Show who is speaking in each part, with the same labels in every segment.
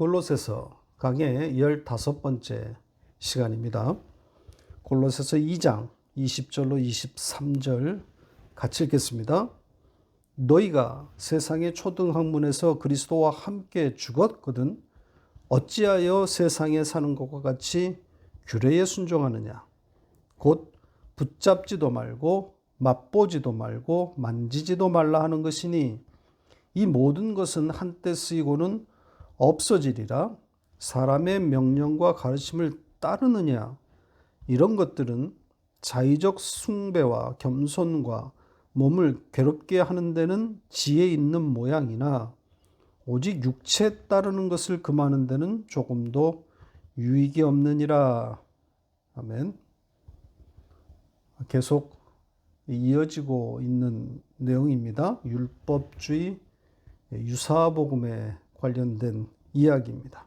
Speaker 1: 골로새서 강의 15번째 시간입니다. 골로새서 2장 20절로 23절 같이 읽겠습니다. 너희가 세상의 초등학문에서 그리스도와 함께 죽었거든 어찌하여 세상에 사는 것과 같이 규례에 순종하느냐. 곧 붙잡지도 말고 맛보지도 말고 만지지도 말라 하는 것이니 이 모든 것은 한때 쓰이고는 없어지리라. 사람의 명령과 가르침을 따르느냐. 이런 것들은 자의적 숭배와 겸손과 몸을 괴롭게 하는 데는 지혜 있는 모양이나 오직 육체에 따르는 것을 금하는 데는 조금도 유익이 없느니라. 아멘. 계속 이어지고 있는 내용입니다. 율법주의 유사복음에 관련된 이야기입니다.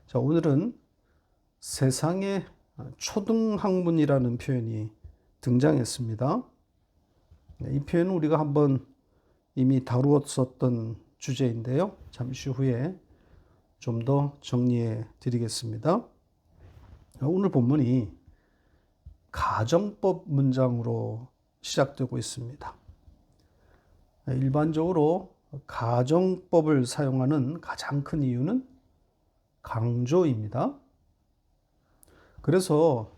Speaker 1: 자, 오늘은 세상의 초등학문이라는 표현이 등장했습니다. 이 표현은 우리가 한번 이미 다루었었던 주제인데요. 잠시 후에 좀 더 정리해 드리겠습니다. 오늘 본문이 가정법 문장으로 시작되고 있습니다. 일반적으로 가정법을 사용하는 가장 큰 이유는 강조입니다. 그래서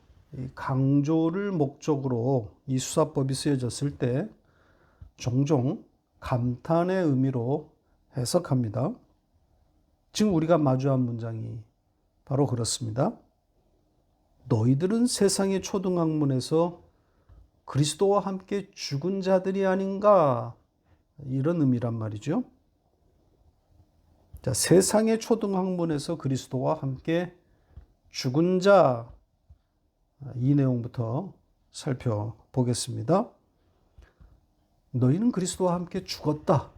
Speaker 1: 강조를 목적으로 이 수사법이 쓰여졌을 때 종종 감탄의 의미로 해석합니다. 지금 우리가 마주한 문장이 바로 그렇습니다. 너희들은 세상의 초등학문에서 그리스도와 함께 죽은 자들이 아닌가? 이런 의미란 말이죠. 자, 세상의 초등학문에서 그리스도와 함께 죽은 자, 이 내용부터 살펴보겠습니다. 너희는 그리스도와 함께 죽었다.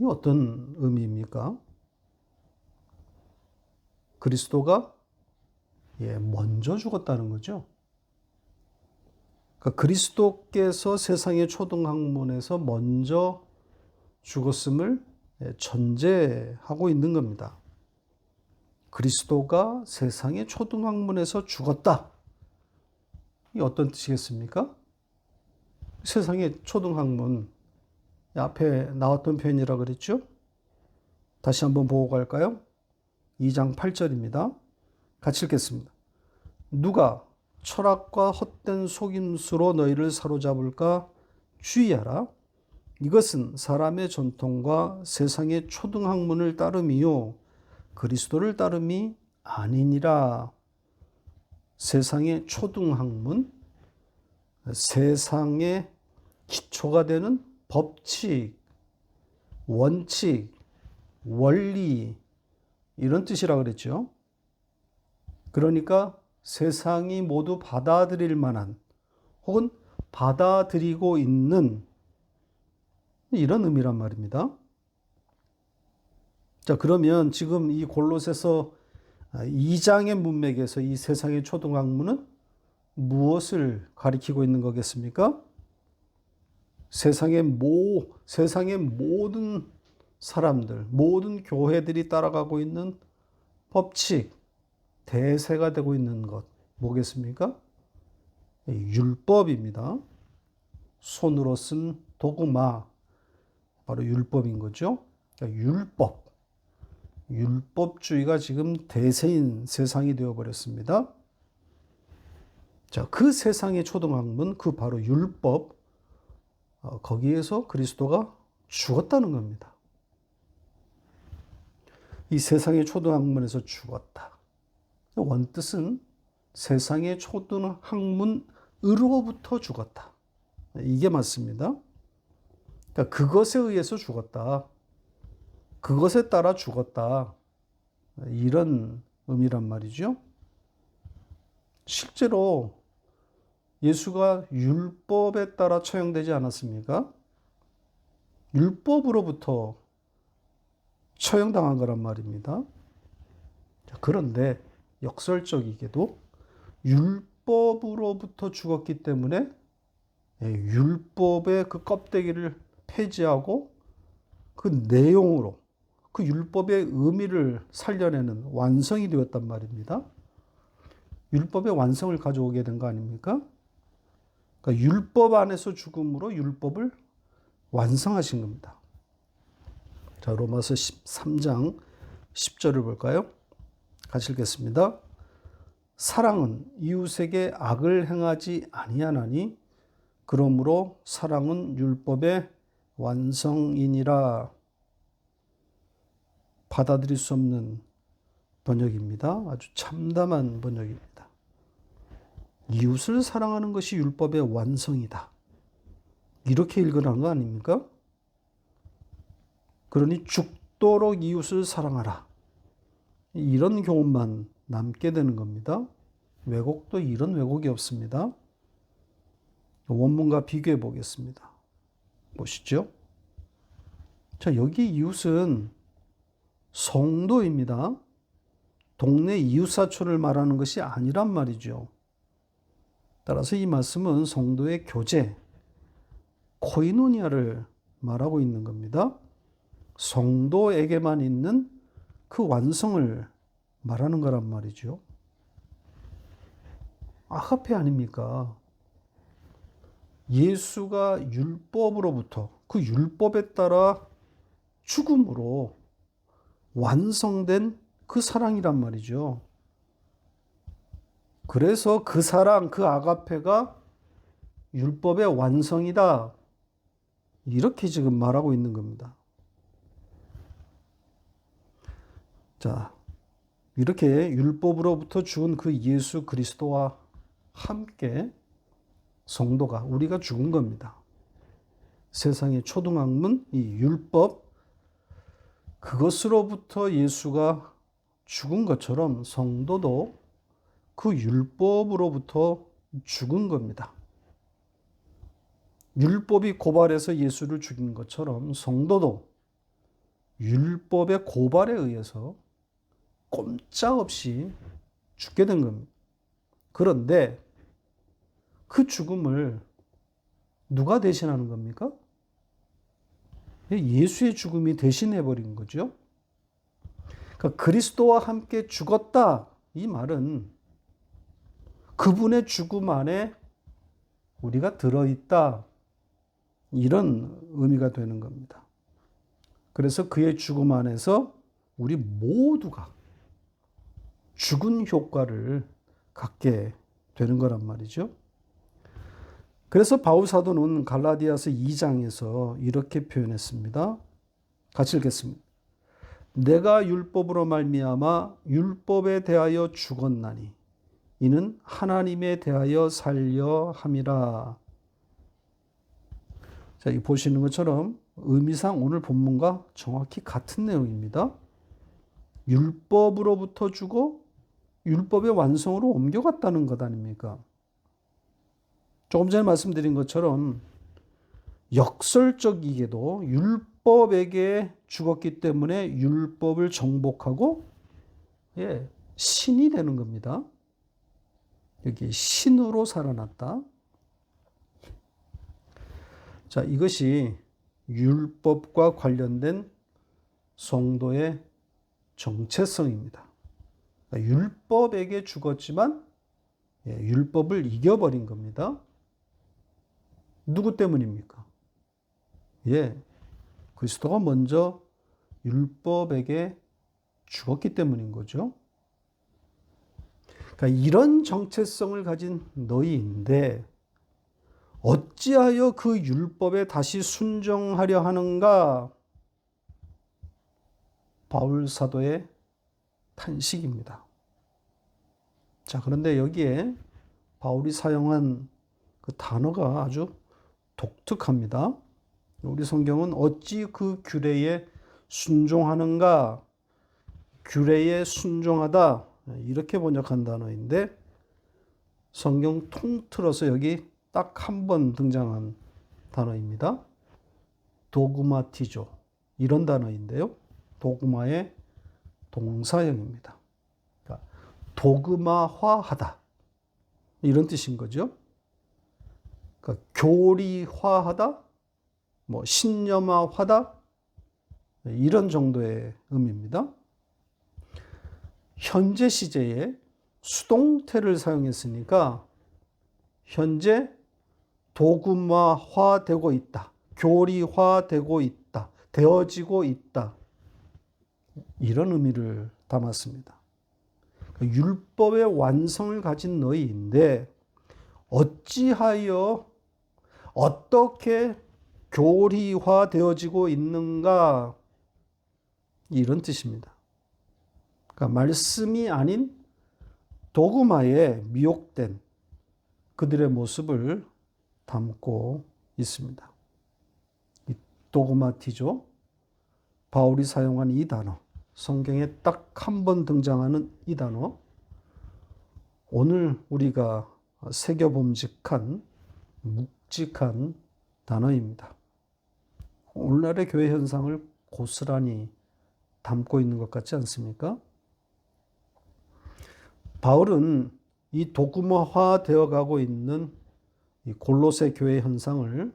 Speaker 1: 이 어떤 의미입니까? 그리스도가 먼저 죽었다는 거죠. 그러니까 그리스도께서 세상의 초등학문에서 먼저 죽었음을 전제하고 있는 겁니다. 그리스도가 세상의 초등학문에서 죽었다. 이 어떤 뜻이겠습니까? 세상의 초등학문, 앞에 나왔던 표현이라 그랬죠? 다시 한번 보고 갈까요? 2장 8절입니다. 같이 읽겠습니다. 누가 철학과 헛된 속임수로 너희를 사로잡을까 주의하라. 이것은 사람의 전통과 세상의 초등학문을 따름이요 그리스도를 따름이 아니니라. 세상의 초등학문, 세상의 기초가 되는 법칙, 원칙, 원리 이런 뜻이라 그랬죠. 그러니까 세상이 모두 받아들일 만한 혹은 받아들이고 있는 이런 의미란 말입니다. 자, 그러면 지금 이 골로새서 2장의 문맥에서 이 세상의 초등학문은 무엇을 가리키고 있는 거겠습니까? 세상의 모든 사람들, 모든 교회들이 따라가고 있는 법칙, 대세가 되고 있는 것, 뭐겠습니까? 율법입니다. 손으로 쓴 도구마, 바로 율법인 거죠. 그러니까 율법주의가 지금 대세인 세상이 되어버렸습니다. 자, 그 세상의 초등학문, 그 바로 율법, 거기에서 그리스도가 죽었다는 겁니다. 이 세상의 초등학문에서 죽었다. 원뜻은 세상의 초등학문으로부터 죽었다. 이게 맞습니다. 그러니까 그것에 의해서 죽었다. 그것에 따라 죽었다. 이런 의미란 말이죠. 실제로 예수가 율법에 따라 처형되지 않았습니까? 율법으로부터 처형당한 거란 말입니다. 그런데 역설적이게도 율법으로부터 죽었기 때문에 율법의 그 껍데기를 폐지하고 그 내용으로 그 율법의 의미를 살려내는 완성이 되었단 말입니다. 율법의 완성을 가져오게 된 거 아닙니까? 그러니까 율법 안에서 죽음으로 율법을 완성하신 겁니다. 자, 로마서 13장 10절을 볼까요? 같이 읽겠습니다. 사랑은 이웃에게 악을 행하지 아니하나니 그러므로 사랑은 율법의 완성이니라. 받아들일 수 없는 번역입니다. 아주 참담한 번역입니다. 이웃을 사랑하는 것이 율법의 완성이다. 이렇게 읽으라는 거 아닙니까? 그러니 죽도록 이웃을 사랑하라. 이런 교훈만 남게 되는 겁니다. 왜곡도 이런 왜곡이 없습니다. 원문과 비교해 보겠습니다. 보시죠. 자, 여기 이웃은 성도입니다. 동네 이웃사촌을 말하는 것이 아니란 말이죠. 따라서 이 말씀은 성도의 교제, 코이노니아를 말하고 있는 겁니다. 성도에게만 있는 그 완성을 말하는 거란 말이죠. 아가페 아닙니까? 예수가 율법으로부터 그 율법에 따라 죽음으로 완성된 그 사랑이란 말이죠. 그래서 그 사랑, 그 아가페가 율법의 완성이다. 이렇게 지금 말하고 있는 겁니다. 자, 이렇게 율법으로부터 죽은 그 예수 그리스도와 함께 성도가, 우리가 죽은 겁니다. 세상의 초등학문, 이 율법, 그것으로부터 예수가 죽은 것처럼 성도도 그 율법으로부터 죽은 겁니다. 율법이 고발해서 예수를 죽인 것처럼 성도도 율법의 고발에 의해서 꼼짝없이 죽게 된 겁니다. 그런데 그 죽음을 누가 대신하는 겁니까? 예수의 죽음이 대신해버린 거죠. 그러니까 그리스도와 함께 죽었다. 이 말은 그분의 죽음 안에 우리가 들어있다. 이런 의미가 되는 겁니다. 그래서 그의 죽음 안에서 우리 모두가 죽은 효과를 갖게 되는 거란 말이죠. 그래서 바울 사도는 갈라디아서 2장에서 이렇게 표현했습니다. 같이 읽겠습니다. 내가 율법으로 말미암아 율법에 대하여 죽었나니 이는 하나님에 대하여 살려 함이라. 자, 이 보시는 것처럼 의미상 오늘 본문과 정확히 같은 내용입니다. 율법으로부터 죽어 율법의 완성으로 옮겨갔다는 것 아닙니까? 조금 전에 말씀드린 것처럼 역설적이게도 율법에게 죽었기 때문에 율법을 정복하고 신이 되는 겁니다. 여기 신으로 살아났다. 자, 이것이 율법과 관련된 성도의 정체성입니다. 그러니까 율법에게 죽었지만 율법을 이겨버린 겁니다. 누구 때문입니까? 그리스도가 먼저 율법에게 죽었기 때문인 거죠. 그러니까 이런 정체성을 가진 너희인데 어찌하여 그 율법에 다시 순종하려 하는가? 바울 사도의 탄식입니다. 자, 그런데 여기에 바울이 사용한 그 단어가 아주 독특합니다. 우리 성경은 어찌 그 규례에 순종하는가? 규례에 순종하다. 이렇게 번역한 단어인데 성경 통틀어서 여기 딱 한 번 등장한 단어입니다. 도그마티조. 이런 단어인데요. 도그마의 동사형입니다. 그러니까 도그마화하다. 이런 뜻인 거죠. 그러니까 교리화하다, 신념화하다, 이런 정도의 의미입니다. 현재 시제에 수동태를 사용했으니까 현재 도구화되고 있다, 교리화되고 있다, 되어지고 있다, 이런 의미를 담았습니다. 율법의 완성을 가진 너희인데 어찌하여 어떻게 교리화되어지고 있는가, 이런 뜻입니다. 그러니까 말씀이 아닌 도그마에 미혹된 그들의 모습을 담고 있습니다. 이 도그마티죠. 바울이 사용한 이 단어, 성경에 딱 한 번 등장하는 이 단어, 오늘 우리가 새겨봄직한 묵직한 단어입니다. 오늘날의 교회 현상을 고스란히 담고 있는 것 같지 않습니까? 바울은 이 도구화되어 가고 있는 이 골로새 교회 현상을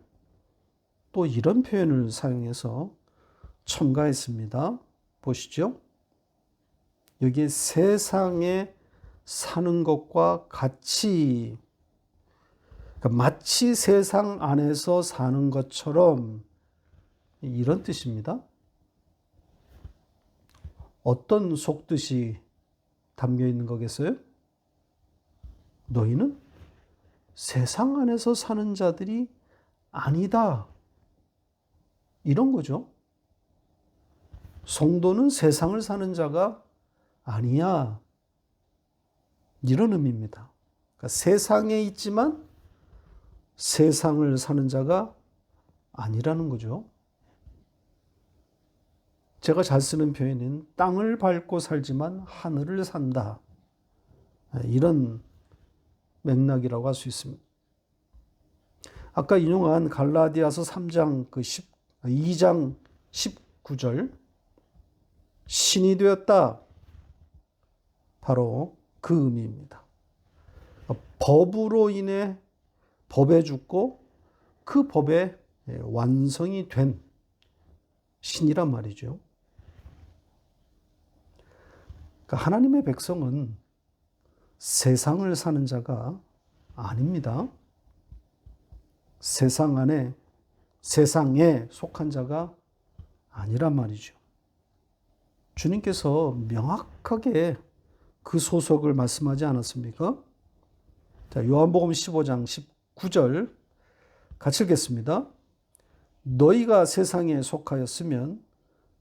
Speaker 1: 또 이런 표현을 사용해서 첨가했습니다. 보시죠. 여기 세상에 사는 것과 같이, 그러니까 마치 세상 안에서 사는 것처럼, 이런 뜻입니다. 어떤 속뜻이 담겨 있는 거겠어요? 너희는 세상 안에서 사는 자들이 아니다, 이런 거죠. 성도는 세상을 사는 자가 아니야, 이런 의미입니다. 그러니까 세상에 있지만 세상을 사는 자가 아니라는 거죠. 제가 잘 쓰는 표현은 땅을 밟고 살지만 하늘을 산다, 이런 맥락이라고 할 수 있습니다. 아까 인용한 갈라디아서 3장 2장 19절, 신이 되었다, 바로 그 의미입니다. 법으로 인해 법에 죽고 그 법의 완성이 된 신이란 말이죠. 그러니까 하나님의 백성은 세상을 사는 자가 아닙니다. 세상에 속한 자가 아니란 말이죠. 주님께서 명확하게 그 소속을 말씀하지 않았습니까? 자, 요한복음 15장 19절 같이 읽겠습니다. 너희가 세상에 속하였으면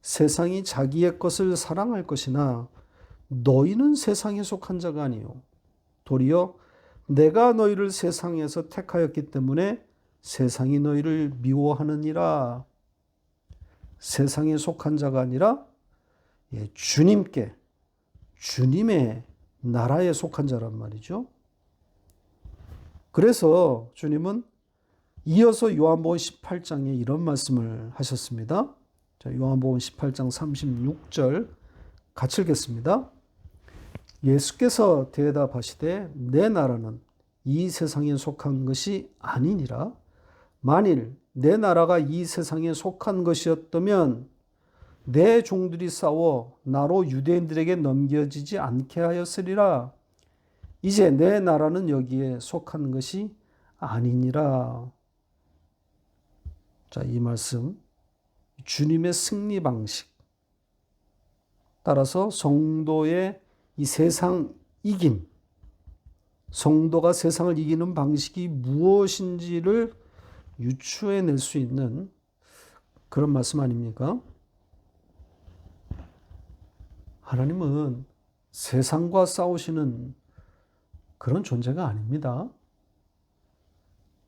Speaker 1: 세상이 자기의 것을 사랑할 것이나 너희는 세상에 속한 자가 아니요 도리어 내가 너희를 세상에서 택하였기 때문에 세상이 너희를 미워하느니라. 세상에 속한 자가 아니라 주님께, 주님의 나라에 속한 자란 말이죠. 그래서 주님은 이어서 요한복음 18장에 이런 말씀을 하셨습니다. 자, 요한복음 18장 36절 같이 읽겠습니다. 예수께서 대답하시되 내 나라는 이 세상에 속한 것이 아니니라. 만일 내 나라가 이 세상에 속한 것이었다면 내 종들이 싸워 나로 유대인들에게 넘겨지지 않게 하였으리라. 이제 내 나라는 여기에 속한 것이 아니니라. 자, 이 말씀, 주님의 승리 방식, 따라서 성도의 이 세상 이김, 성도가 세상을 이기는 방식이 무엇인지를 유추해낼 수 있는 그런 말씀 아닙니까? 하나님은 세상과 싸우시는 그런 존재가 아닙니다.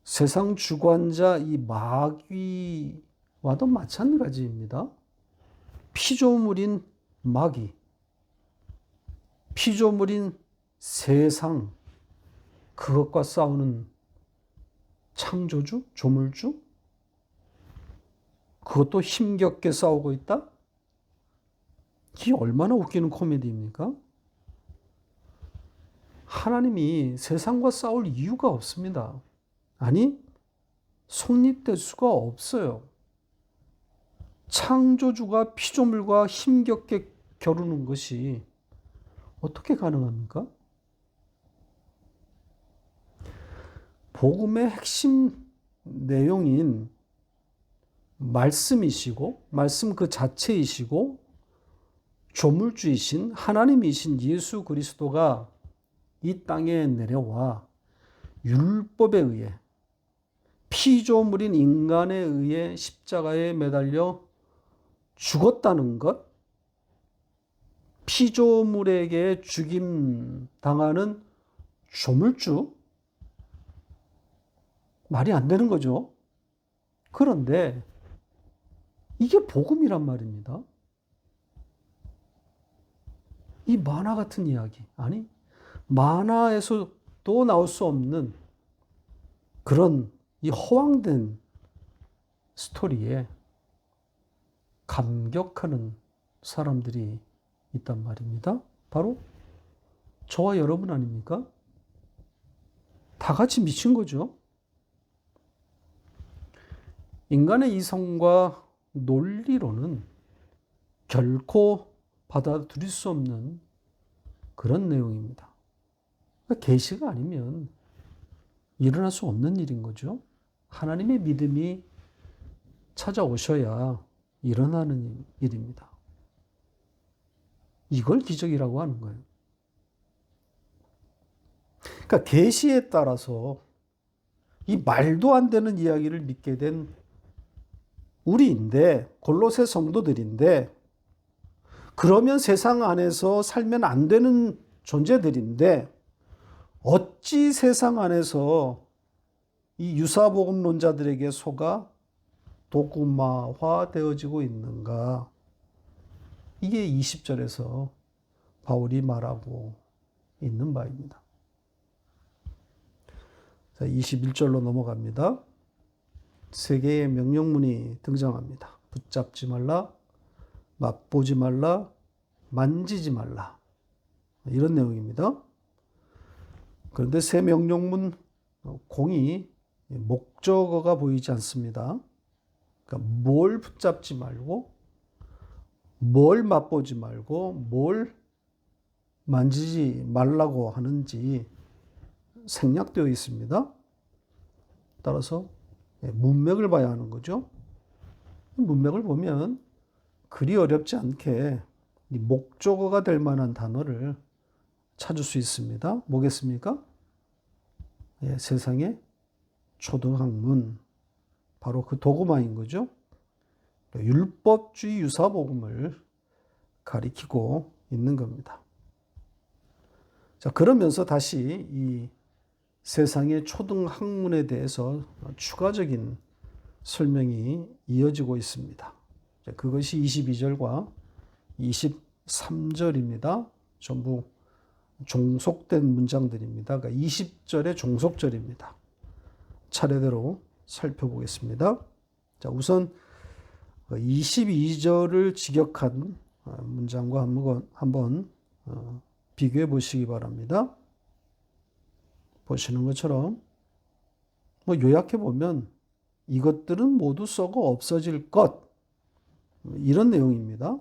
Speaker 1: 세상 주관자 이 마귀와도 마찬가지입니다. 피조물인 마귀, 피조물인 세상, 그것과 싸우는 창조주, 조물주, 그것도 힘겹게 싸우고 있다? 이게 얼마나 웃기는 코미디입니까? 하나님이 세상과 싸울 이유가 없습니다. 아니, 성립될 수가 없어요. 창조주가 피조물과 힘겹게 겨루는 것이 어떻게 가능합니까? 복음의 핵심 내용인 말씀이시고, 말씀 그 자체이시고, 조물주이신 하나님이신 예수 그리스도가 이 땅에 내려와 율법에 의해 피조물인 인간에 의해 십자가에 매달려 죽었다는 것, 피조물에게 죽임 당하는 조물주, 말이 안 되는 거죠. 그런데 이게 복음이란 말입니다. 이 만화 같은 이야기, 아니 만화에서도 나올 수 없는 그런 이 허황된 스토리에 감격하는 사람들이 있단 말입니다. 바로 저와 여러분 아닙니까? 다 같이 미친 거죠. 인간의 이성과 논리로는 결코 받아들일 수 없는 그런 내용입니다. 그러니까 계시가 아니면 일어날 수 없는 일인 거죠. 하나님의 믿음이 찾아오셔야 일어나는 일입니다. 이걸 기적이라고 하는 거예요. 그러니까 계시에 따라서 이 말도 안 되는 이야기를 믿게 된 우리인데, 골로새 성도들인데, 그러면 세상 안에서 살면 안 되는 존재들인데, 어찌 세상 안에서 이 유사복음론자들에게 속아 도구마화 되어지고 있는가? 이게 20절에서 바울이 말하고 있는 바입니다. 자, 21절로 넘어갑니다. 세 개의 명령문이 등장합니다. 붙잡지 말라, 맛보지 말라, 만지지 말라. 이런 내용입니다. 그런데 세 명령문 공이 목적어가 보이지 않습니다. 그러니까 뭘 붙잡지 말고, 뭘 맛보지 말고, 뭘 만지지 말라고 하는지 생략되어 있습니다. 따라서 문맥을 봐야 하는 거죠. 문맥을 보면 그리 어렵지 않게 이 목적어가 될 만한 단어를 찾을 수 있습니다. 뭐겠습니까? 세상의 초등학문, 바로 그 도구마인 거죠. 율법주의 유사복음을 가리키고 있는 겁니다. 자, 그러면서 다시 이 세상의 초등학문에 대해서 추가적인 설명이 이어지고 있습니다. 그것이 22절과 23절입니다. 전부 종속된 문장들입니다. 그러니까 20절의 종속절입니다. 차례대로 살펴보겠습니다. 자, 우선 22절을 직역한 문장과 한번 비교해 보시기 바랍니다. 보시는 것처럼 요약해 보면 이것들은 모두 썩어 없어질 것, 이런 내용입니다.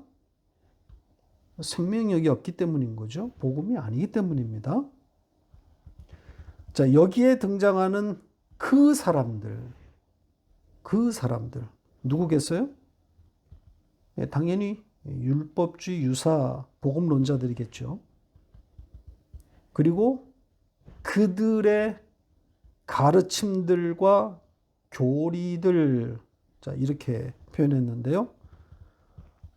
Speaker 1: 생명력이 없기 때문인 거죠. 복음이 아니기 때문입니다. 자, 여기에 등장하는 그 사람들 누구겠어요? 당연히 율법주의 유사 복음론자들이겠죠. 그리고 그들의 가르침들과 교리들, 자, 이렇게 표현했는데요.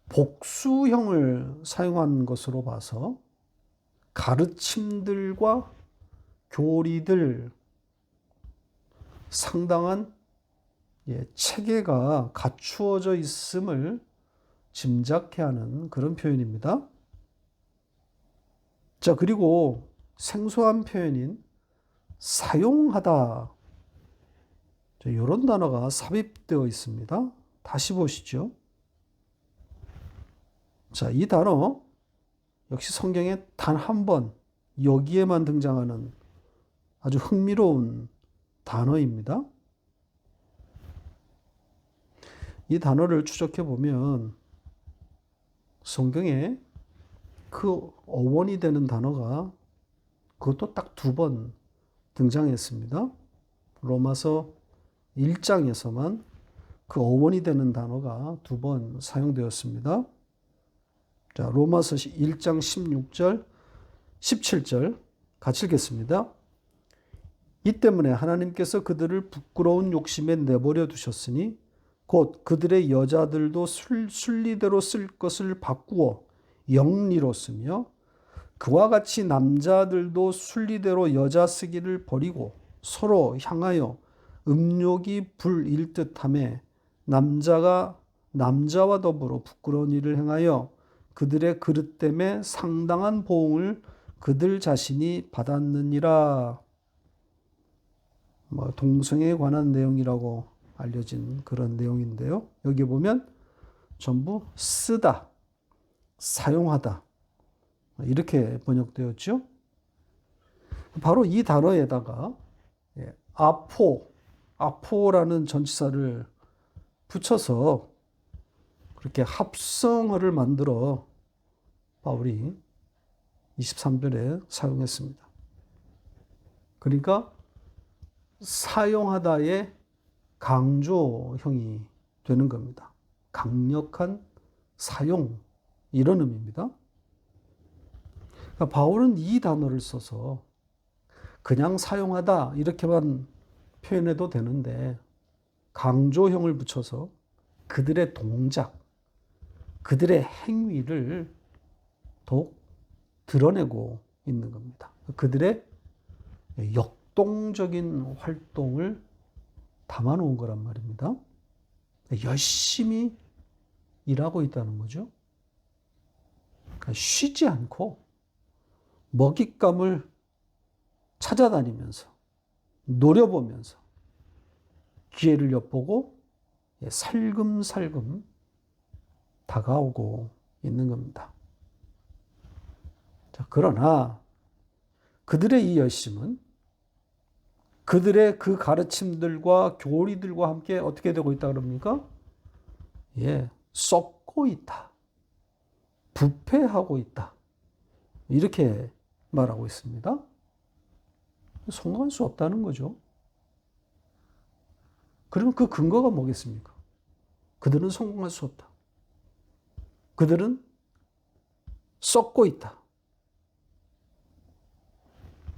Speaker 1: 복수형을 사용한 것으로 봐서 가르침들과 교리들, 상당한 체계가 갖추어져 있음을 짐작케 하는 그런 표현입니다. 자, 그리고 생소한 표현인 사용하다, 이런 단어가 삽입되어 있습니다. 다시 보시죠. 자, 이 단어 역시 성경에 단 한 번 여기에만 등장하는 아주 흥미로운 단어입니다. 이 단어를 추적해 보면 성경에 그 어원이 되는 단어가 그것도 딱 2번 등장했습니다. 로마서 1장에서만 그 어원이 되는 단어가 2번 사용되었습니다. 자, 로마서 1장 16절, 17절 같이 읽겠습니다. 이 때문에 하나님께서 그들을 부끄러운 욕심에 내버려 두셨으니 곧 그들의 여자들도 순리대로 쓸 것을 바꾸어 영리로 쓰며 그와 같이 남자들도 순리대로 여자 쓰기를 버리고 서로 향하여 음욕이 불일 듯하며 남자가 남자와 더불어 부끄러운 일을 행하여 그들의 그릇됨에 상당한 보응을 그들 자신이 받았느니라. 동성애에 관한 내용이라고 알려진 그런 내용인데요. 여기 보면 전부 쓰다, 사용하다 이렇게 번역되었죠. 바로 이 단어에다가 아포라는 전치사를 붙여서 그렇게 합성어를 만들어 바울이 23절에 사용했습니다. 그러니까 사용하다의 강조형이 되는 겁니다. 강력한 사용 이런 의미입니다. 그러니까 바울은 이 단어를 써서 그냥 사용하다 이렇게만 표현해도 되는데 강조형을 붙여서 그들의 동작, 그들의 행위를 더욱 드러내고 있는 겁니다. 그들의 역동적인 활동을 담아놓은 거란 말입니다. 열심히 일하고 있다는 거죠. 쉬지 않고 먹잇감을 찾아다니면서 노려보면서 기회를 엿보고 살금살금 다가오고 있는 겁니다. 자, 그러나 그들의 이 열심은 그들의 그 가르침들과 교리들과 함께 어떻게 되고 있다 그럽니까? 썩고 있다. 부패하고 있다. 이렇게 말하고 있습니다. 성공할 수 없다는 거죠. 그러면 그 근거가 뭐겠습니까? 그들은 성공할 수 없다. 그들은 썩고 있다.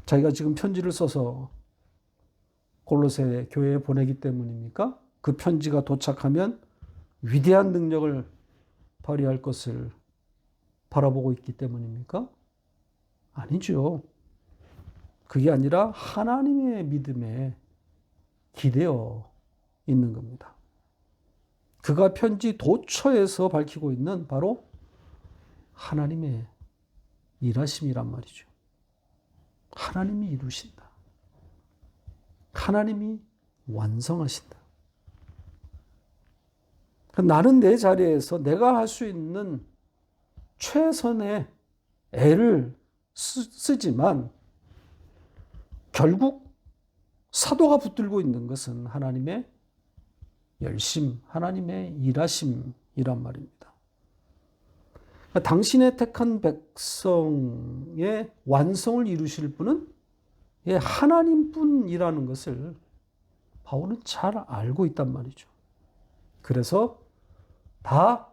Speaker 1: 자기가 지금 편지를 써서 골로새 교회에 보내기 때문입니까? 그 편지가 도착하면 위대한 능력을 발휘할 것을 바라보고 있기 때문입니까? 아니죠. 그게 아니라 하나님의 믿음에 기대어 있는 겁니다. 그가 편지 도처에서 밝히고 있는 바로 하나님의 일하심이란 말이죠. 하나님이 이루신다. 하나님이 완성하신다. 나는 내 자리에서 내가 할 수 있는 최선의 애를 쓰지만 결국 사도가 붙들고 있는 것은 하나님의 열심, 하나님의 일하심이란 말입니다. 당신의 택한 백성의 완성을 이루실 분은 하나님뿐이라는 것을 바울은 잘 알고 있단 말이죠. 그래서 다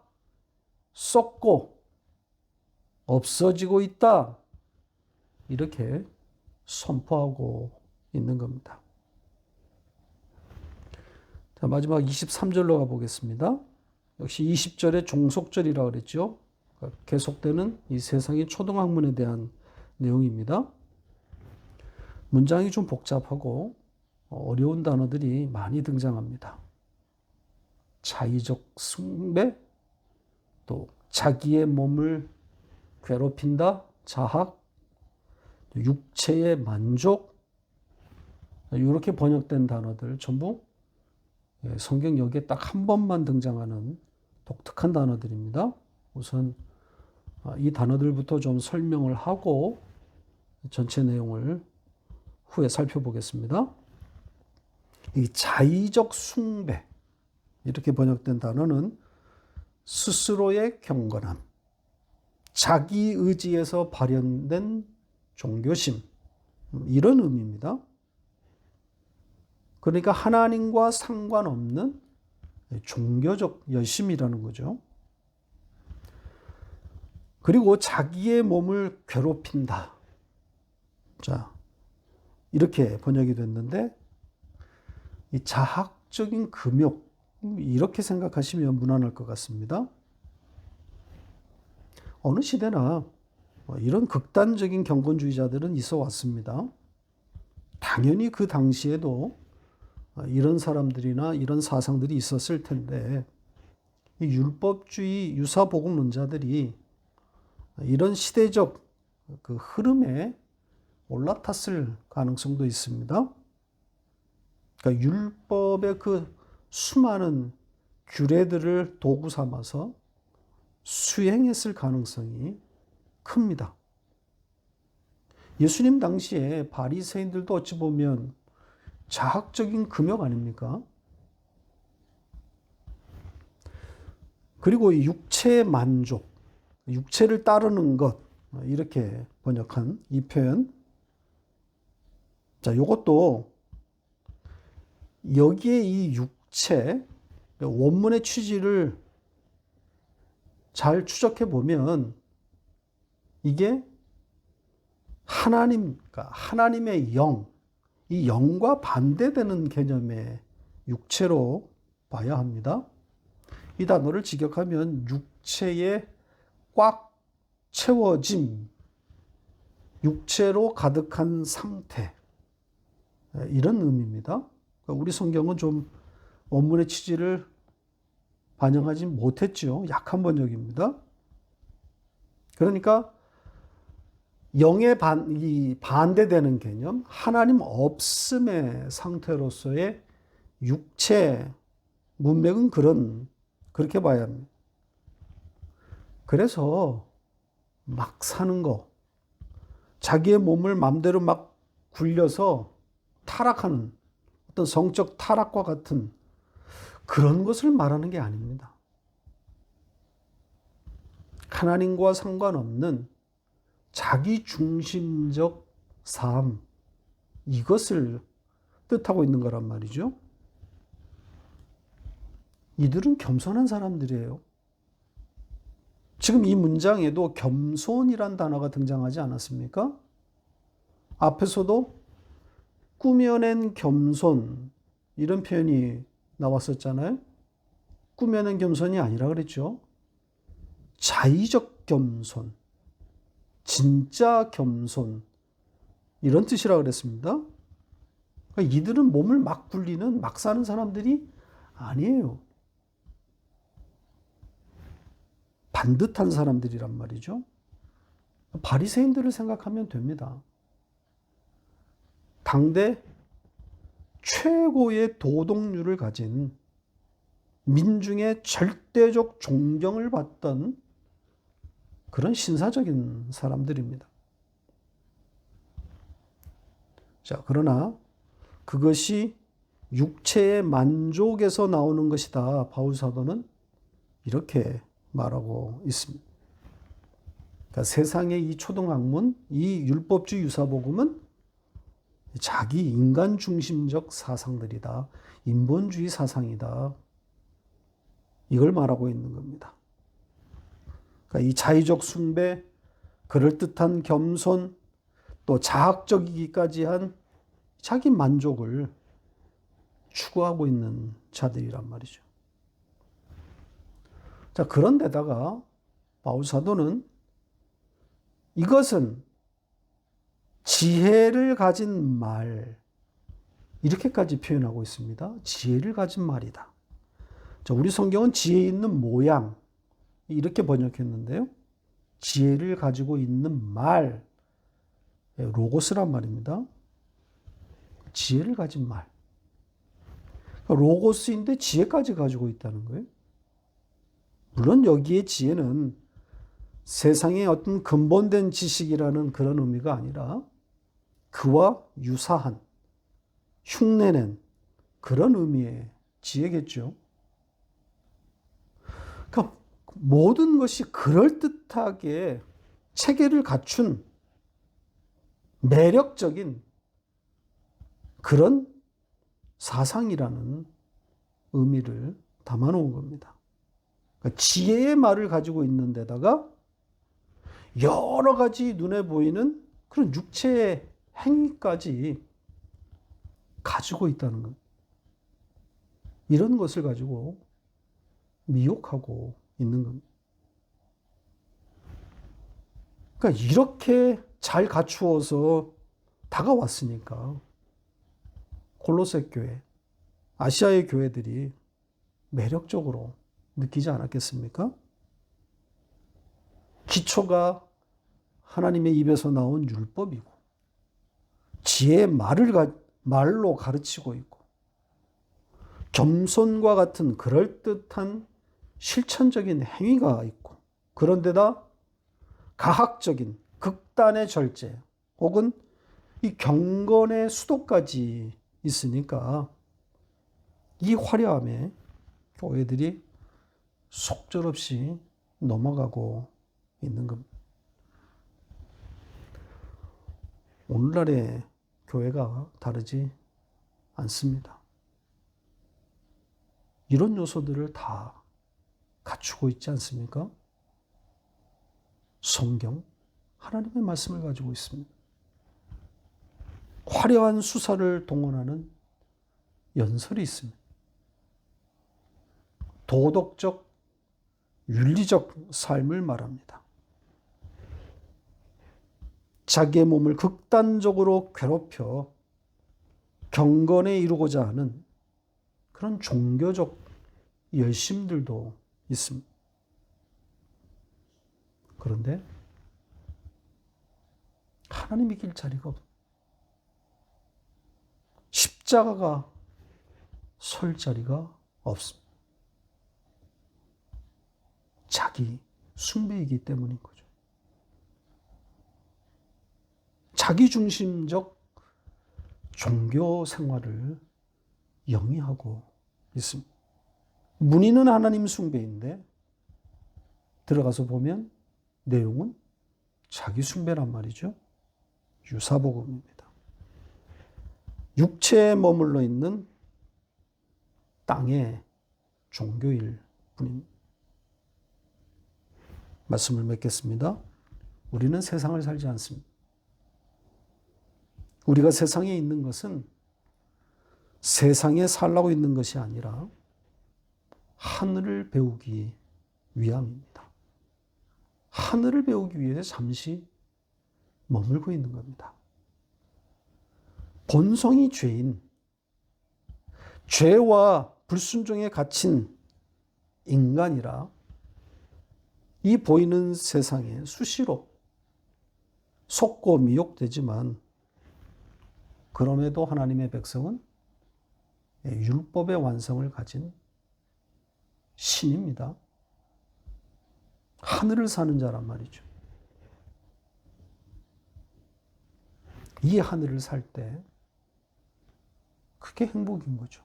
Speaker 1: 썩고 없어지고 있다. 이렇게 선포하고 있는 겁니다. 자, 마지막 23절로 가보겠습니다. 역시 20절의 종속절이라고 그랬죠. 계속되는 이 세상의 초등학문에 대한 내용입니다. 문장이 좀 복잡하고 어려운 단어들이 많이 등장합니다. 자의적 숭배, 또 자기의 몸을 괴롭힌다, 자학, 육체의 만족, 이렇게 번역된 단어들 전부 성경 여기에 딱 한 번만 등장하는 독특한 단어들입니다. 우선 이 단어들부터 좀 설명을 하고 전체 내용을 후에 살펴보겠습니다. 이 자의적 숭배, 이렇게 번역된 단어는 스스로의 경건함, 자기 의지에서 발현된 종교심, 이런 의미입니다. 그러니까 하나님과 상관없는 종교적 열심이라는 거죠. 그리고 자기의 몸을 괴롭힌다. 자, 이렇게 번역이 됐는데, 이 자학적인 금욕, 이렇게 생각하시면 무난할 것 같습니다. 어느 시대나 이런 극단적인 경건주의자들은 있어 왔습니다. 당연히 그 당시에도 이런 사람들이나 이런 사상들이 있었을 텐데, 이 율법주의 유사복음론자들이 이런 시대적 그 흐름에 올라탔을 가능성도 있습니다. 그러니까 율법의 그 수많은 규례들을 도구 삼아서 수행했을 가능성이 큽니다. 예수님 당시에 바리새인들도 어찌 보면 자학적인 금욕 아닙니까? 그리고 육체의 만족, 육체를 따르는 것, 이렇게 번역한 이 표현. 자, 이것도 여기에 이 육체, 원문의 취지를 잘 추적해 보면 이게 그러니까 하나님의 영, 이 영과 반대되는 개념의 육체로 봐야 합니다. 이 단어를 직역하면 육체에 꽉 채워짐, 육체로 가득한 상태, 이런 의미입니다. 우리 성경은 좀 원문의 취지를 반영하지 못했죠. 약한 번역입니다. 그러니까 영의 반대되는 개념, 하나님 없음의 상태로서의 육체 문맥은 그렇게 봐야 합니다. 그래서 막 사는 거, 자기의 몸을 마음대로 막 굴려서 타락하는 어떤 성적 타락과 같은 그런 것을 말하는 게 아닙니다. 하나님과 상관없는 자기 중심적 삶, 이것을 뜻하고 있는 거란 말이죠. 이들은 겸손한 사람들이에요. 지금 이 문장에도 겸손이란 단어가 등장하지 않았습니까? 앞에서도 꾸며낸 겸손, 이런 표현이 나왔었잖아요. 꾸며낸 겸손이 아니라 그랬죠. 자의적 겸손, 진짜 겸손, 이런 뜻이라 그랬습니다. 그러니까 이들은 몸을 막 굴리는, 막 사는 사람들이 아니에요. 반듯한 사람들이란 말이죠. 바리새인들을 생각하면 됩니다. 당대 최고의 도덕률을 가진 민중의 절대적 존경을 받던 그런 신사적인 사람들입니다. 자, 그러나 그것이 육체의 만족에서 나오는 것이다. 바울 사도는 이렇게 말하고 있습니다. 그러니까 세상의 이 초등학문, 이 율법주의 유사복음은 자기 인간 중심적 사상들이다. 인본주의 사상이다. 이걸 말하고 있는 겁니다. 그러니까 이 자의적 숭배, 그럴듯한 겸손, 또 자학적이기까지 한 자기 만족을 추구하고 있는 자들이란 말이죠. 자, 그런데다가 바울 사도는 이것은 지혜를 가진 말, 이렇게까지 표현하고 있습니다. 지혜를 가진 말이다. 자, 우리 성경은 지혜 있는 모양, 이렇게 번역했는데요. 지혜를 가지고 있는 말, 로고스란 말입니다. 지혜를 가진 말. 로고스인데 지혜까지 가지고 있다는 거예요. 물론 여기에 지혜는 세상의 어떤 근본된 지식이라는 그런 의미가 아니라 그와 유사한 흉내낸 그런 의미의 지혜겠죠. 모든 것이 그럴듯하게 체계를 갖춘 매력적인 그런 사상이라는 의미를 담아놓은 겁니다. 그러니까 지혜의 말을 가지고 있는 데다가 여러 가지 눈에 보이는 그런 육체의 행위까지 가지고 있다는 것. 이런 것을 가지고 미혹하고 있는 겁니다. 그러니까 이렇게 잘 갖추어서 다가왔으니까 골로새 교회, 아시아의 교회들이 매력적으로 느끼지 않았겠습니까? 기초가 하나님의 입에서 나온 율법이고 지혜의 말로 가르치고 있고 겸손과 같은 그럴듯한 실천적인 행위가 있고 그런데다 가학적인 극단의 절제 혹은 이 경건의 수도까지 있으니까 이 화려함에 교회들이 속절없이 넘어가고 있는 겁니다. 오늘날의 교회가 다르지 않습니다. 이런 요소들을 다 갖추고 있지 않습니까? 성경, 하나님의 말씀을 가지고 있습니다. 화려한 수사를 동원하는 연설이 있습니다. 도덕적, 윤리적 삶을 말합니다. 자기의 몸을 극단적으로 괴롭혀 경건에 이루고자 하는 그런 종교적 열심들도 있습니다. 그런데 하나님이 길 자리가 없습니다. 십자가가 설 자리가 없습니다. 자기 숭배이기 때문인 거죠. 자기중심적 종교 생활을 영위하고 있습니다. 문의는 하나님 숭배인데 들어가서 보면 내용은 자기 숭배란 말이죠. 유사복음입니다. 육체에 머물러 있는 땅의 종교일 뿐입니다. 말씀을 맺겠습니다. 우리는 세상을 살지 않습니다. 우리가 세상에 있는 것은 세상에 살라고 있는 것이 아니라 하늘을 배우기 위함입니다. 하늘을 배우기 위해서 잠시 머물고 있는 겁니다. 본성이 죄인, 죄와 불순종에 갇힌 인간이라 이 보이는 세상에 수시로 속고 미혹되지만 그럼에도 하나님의 백성은 율법의 완성을 가진 신입니다. 하늘을 사는 자란 말이죠. 이 하늘을 살 때 그게 행복인 거죠.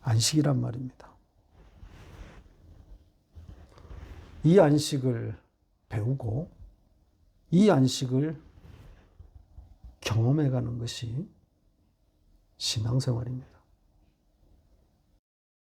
Speaker 1: 안식이란 말입니다. 이 안식을 배우고 이 안식을 경험해가는 것이 신앙생활입니다.